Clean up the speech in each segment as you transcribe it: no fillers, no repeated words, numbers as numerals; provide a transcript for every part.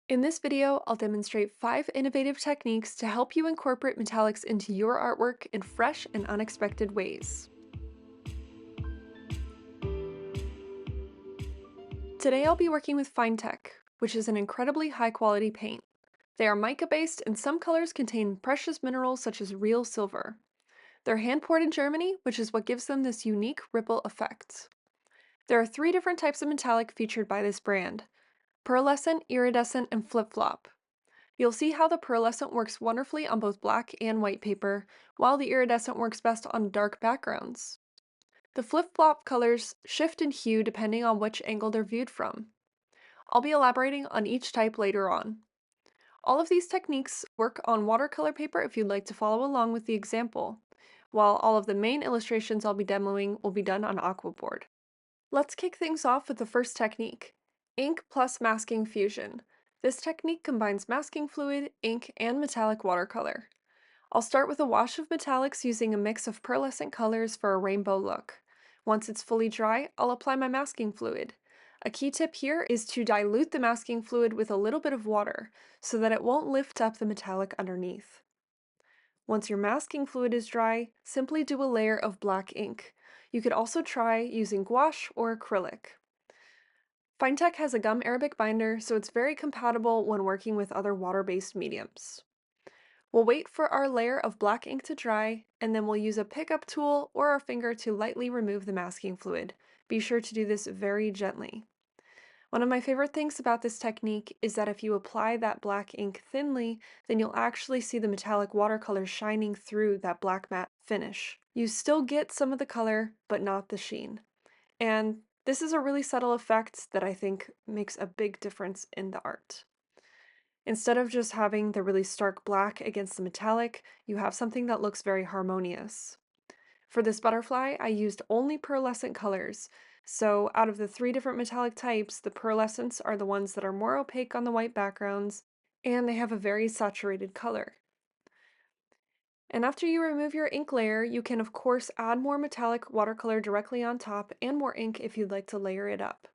In this video, I'll demonstrate 5 innovative techniques to help you incorporate metallics into your artwork in fresh and unexpected ways. Today I'll be working with FineTec, which is an incredibly high-quality paint. They are mica-based and some colors contain precious minerals such as real silver. They're hand-poured in Germany, which is what gives them this unique ripple effect. There are 3 different types of metallic featured by this brand: pearlescent, iridescent, and flip-flop. You'll see how the pearlescent works wonderfully on both black and white paper, while the iridescent works best on dark backgrounds. The flip-flop colors shift in hue depending on which angle they're viewed from. I'll be elaborating on each type later on. All of these techniques work on watercolor paper if you'd like to follow along with the example, while all of the main illustrations I'll be demoing will be done on aquaboard. Let's kick things off with the first technique, ink plus masking fusion. This technique combines masking fluid, ink, and metallic watercolor. I'll start with a wash of metallics using a mix of pearlescent colors for a rainbow look. Once it's fully dry, I'll apply my masking fluid. A key tip here is to dilute the masking fluid with a little bit of water so that it won't lift up the metallic underneath. Once your masking fluid is dry, simply do a layer of black ink. You could also try using gouache or acrylic. FineTec has a gum arabic binder, so it's very compatible when working with other water-based mediums. We'll wait for our layer of black ink to dry, and then we'll use a pickup tool or our finger to lightly remove the masking fluid. Be sure to do this very gently. One of my favorite things about this technique is that if you apply that black ink thinly, then you'll actually see the metallic watercolor shining through that black matte finish. You still get some of the color, but not the sheen. And this is a really subtle effect that I think makes a big difference in the art. Instead of just having the really stark black against the metallic, you have something that looks very harmonious. For this butterfly, I used only pearlescent colors, so out of the 3 different metallic types, the pearlescents are the ones that are more opaque on the white backgrounds, and they have a very saturated color. And after you remove your ink layer, you can of course add more metallic watercolor directly on top and more ink if you'd like to layer it up.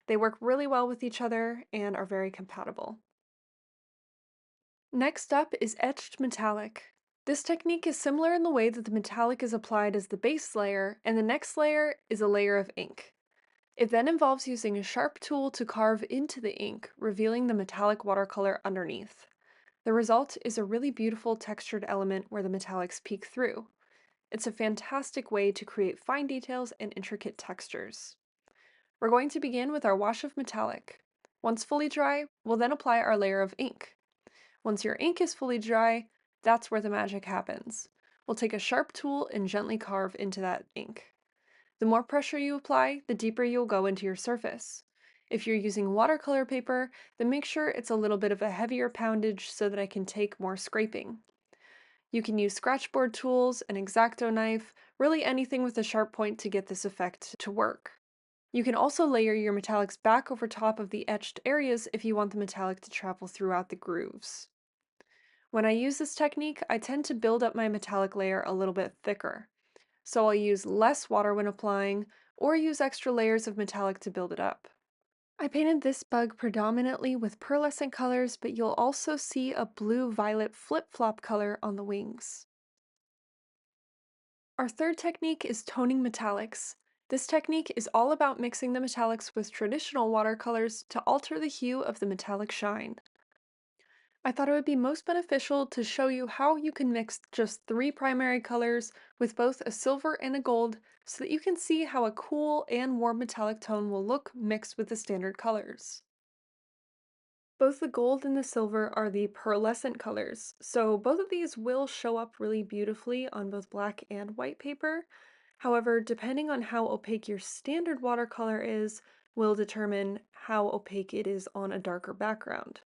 They work really well with each other and are very compatible. Next up is Etched Metallic. This technique is similar in the way that the metallic is applied as the base layer, and the next layer is a layer of ink. It then involves using a sharp tool to carve into the ink, revealing the metallic watercolor underneath. The result is a really beautiful textured element where the metallics peek through. It's a fantastic way to create fine details and intricate textures. We're going to begin with our wash of metallic. Once fully dry, we'll then apply our layer of ink. Once your ink is fully dry, that's where the magic happens. We'll take a sharp tool and gently carve into that ink. The more pressure you apply, the deeper you'll go into your surface. If you're using watercolor paper, then make sure it's a little bit of a heavier poundage so that I can take more scraping. You can use scratchboard tools, an X-Acto knife, really anything with a sharp point to get this effect to work. You can also layer your metallics back over top of the etched areas if you want the metallic to travel throughout the grooves. When I use this technique, I tend to build up my metallic layer a little bit thicker. So I'll use less water when applying, or use extra layers of metallic to build it up. I painted this bug predominantly with pearlescent colors, but you'll also see a blue-violet flip-flop color on the wings. Our third technique is toning metallics. This technique is all about mixing the metallics with traditional watercolors to alter the hue of the metallic shine. I thought it would be most beneficial to show you how you can mix just 3 primary colors with both a silver and a gold so that you can see how a cool and warm metallic tone will look mixed with the standard colors. Both the gold and the silver are the pearlescent colors, so both of these will show up really beautifully on both black and white paper. However, depending on how opaque your standard watercolor is, will determine how opaque it is on a darker background.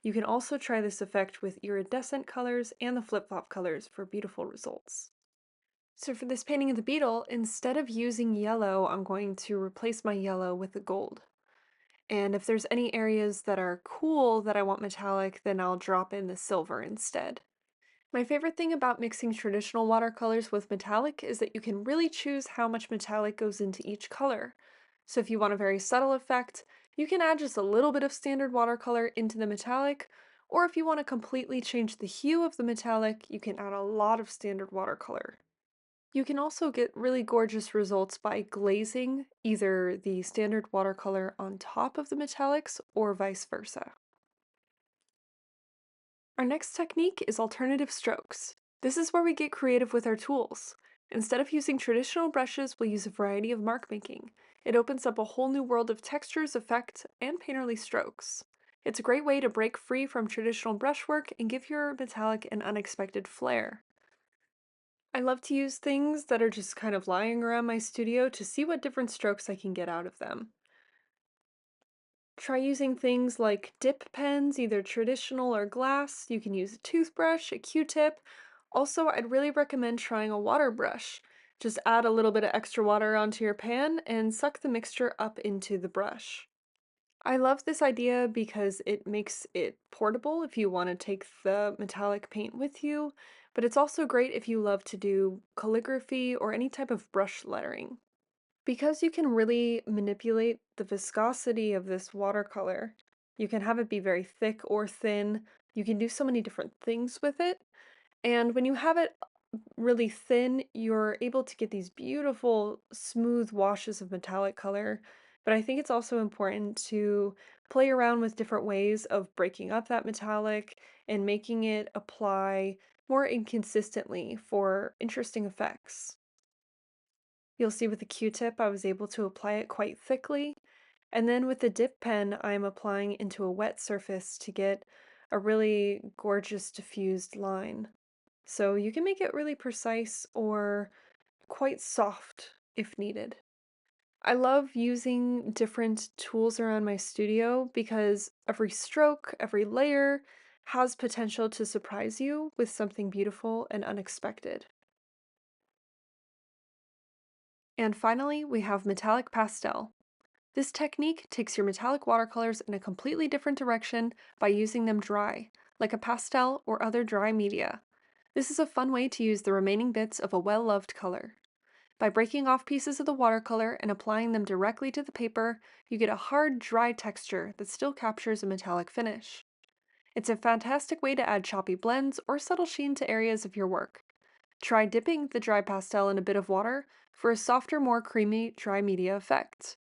You can also try this effect with iridescent colors and the flip-flop colors for beautiful results. So for this painting of the beetle, instead of using yellow, I'm going to replace my yellow with the gold. And if there's any areas that are cool that I want metallic, then I'll drop in the silver instead. My favorite thing about mixing traditional watercolors with metallic is that you can really choose how much metallic goes into each color. So if you want a very subtle effect, You can add just a little bit of standard watercolor into the metallic, or if you want to completely change the hue of the metallic, you can add a lot of standard watercolor. You can also get really gorgeous results by glazing either the standard watercolor on top of the metallics or vice versa. Our next technique is alternative strokes. This is where we get creative with our tools. Instead of using traditional brushes, we'll use a variety of mark making. It opens up a whole new world of textures, effect, and painterly strokes. It's a great way to break free from traditional brushwork and give your metallic an unexpected flair. I love to use things that are just kind of lying around my studio to see what different strokes I can get out of them. Try using things like dip pens, either traditional or glass. You can use a toothbrush, a Q-tip. Also, I'd really recommend trying a water brush. Just add a little bit of extra water onto your pan and suck the mixture up into the brush. I love this idea because it makes it portable if you want to take the metallic paint with you, but it's also great if you love to do calligraphy or any type of brush lettering. Because you can really manipulate the viscosity of this watercolor, you can have it be very thick or thin. You can do so many different things with it. And when you have it really thin, you're able to get these beautiful, smooth washes of metallic color. But I think it's also important to play around with different ways of breaking up that metallic and making it apply more inconsistently for interesting effects. You'll see with the Q-tip, I was able to apply it quite thickly. And then with the dip pen, I'm applying into a wet surface to get a really gorgeous diffused line. So you can make it really precise or quite soft if needed. I love using different tools around my studio because every stroke, every layer has potential to surprise you with something beautiful and unexpected. And finally, we have metallic pastel. This technique takes your metallic watercolors in a completely different direction by using them dry, like a pastel or other dry media. This is a fun way to use the remaining bits of a well-loved color. By breaking off pieces of the watercolor and applying them directly to the paper, you get a hard, dry texture that still captures a metallic finish. It's a fantastic way to add choppy blends or subtle sheen to areas of your work. Try dipping the dry pastel in a bit of water for a softer, more creamy dry media effect.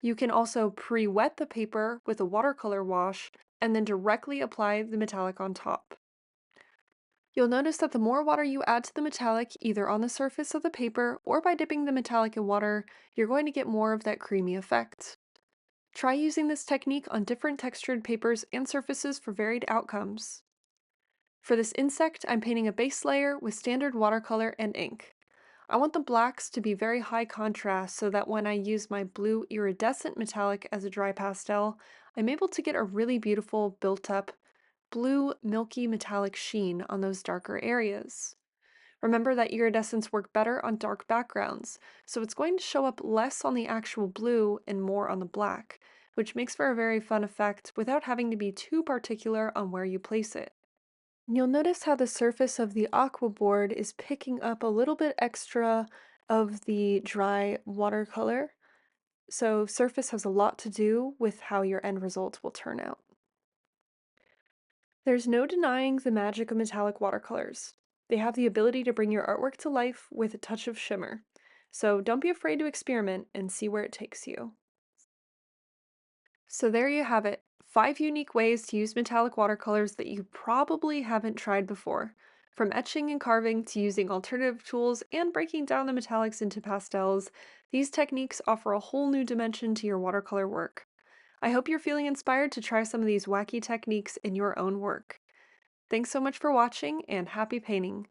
You can also pre-wet the paper with a watercolor wash and then directly apply the metallic on top. You'll notice that the more water you add to the metallic, either on the surface of the paper or by dipping the metallic in water, you're going to get more of that creamy effect. Try using this technique on different textured papers and surfaces for varied outcomes. For this insect, I'm painting a base layer with standard watercolor and ink. I want the blacks to be very high contrast so that when I use my blue iridescent metallic as a dry pastel, I'm able to get a really beautiful built-up blue milky metallic sheen on those darker areas. Remember that iridescents work better on dark backgrounds, so it's going to show up less on the actual blue and more on the black, which makes for a very fun effect without having to be too particular on where you place it. You'll notice how the surface of the aqua board is picking up a little bit extra of the dry watercolor, so surface has a lot to do with how your end result will turn out. There's no denying the magic of metallic watercolors. They have the ability to bring your artwork to life with a touch of shimmer, so don't be afraid to experiment and see where it takes you. So there you have it, 5 unique ways to use metallic watercolors that you probably haven't tried before. From etching and carving to using alternative tools and breaking down the metallics into pastels, these techniques offer a whole new dimension to your watercolor work. I hope you're feeling inspired to try some of these wacky techniques in your own work. Thanks so much for watching and happy painting!